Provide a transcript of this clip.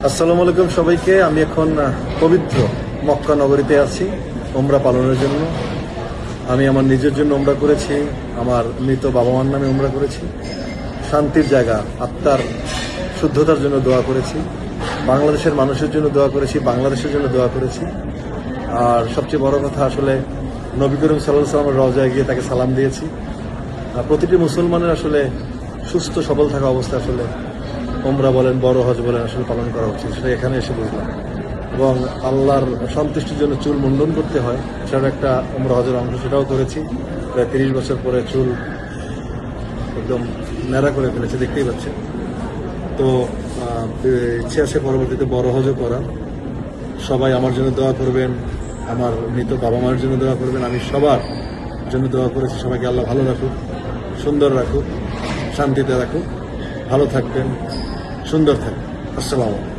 আসসালামু আলাইকুম সবাইকে। আমি এখন পবিত্র মক্কা নগরীতে আছি উমরা পালনের জন্য। আমি আমার নিজের জন্য উমরা করেছি, আমার মৃত বাবা মার নামে উমরা করেছি, শান্তির জায়গা, আত্মার শুদ্ধতার জন্য দোয়া করেছি, বাংলাদেশের মানুষের জন্য দোয়া করেছি, বাংলাদেশের জন্য দোয়া করেছি। আর সবচেয়ে বড় কথা, আসলে নবী করিম সাল্লাল্লাহু আলাইহি ওয়াসাল্লামের রওজায় গিয়ে তাকে সালাম দিয়েছি। প্রতিটি মুসলমানের আসলে সুস্থ সবল থাকা অবস্থায় আসলে উমরা বলেন, বড় হজ বলেন আসলে পালন করা উচিত, সেটা এখানে এসে বুঝলাম। এবং আল্লাহর সন্তুষ্টির জন্য চুল মুন্ডন করতে হয়, সেটার একটা উমরা হজের অংশ, সেটাও করেছি। প্রায় 30 বছর পরে চুল একদম ন্যাড়া করে ফেলেছে, দেখতেই পাচ্ছেন। তো ইচ্ছে আছে পরবর্তীতে বড় হজও করা। সবাই আমার জন্য দোয়া করবেন, আমার মৃত বাবা মার জন্য দোয়া করবেন। আমি সবার জন্য দোয়া করেছি। সবাইকে আল্লাহ ভালো রাখুক, সুন্দর রাখুক, শান্তিতে রাখুক, ভালো থাকবেন, সুন্দর থাকবেন। আসসালামু আলাইকুম।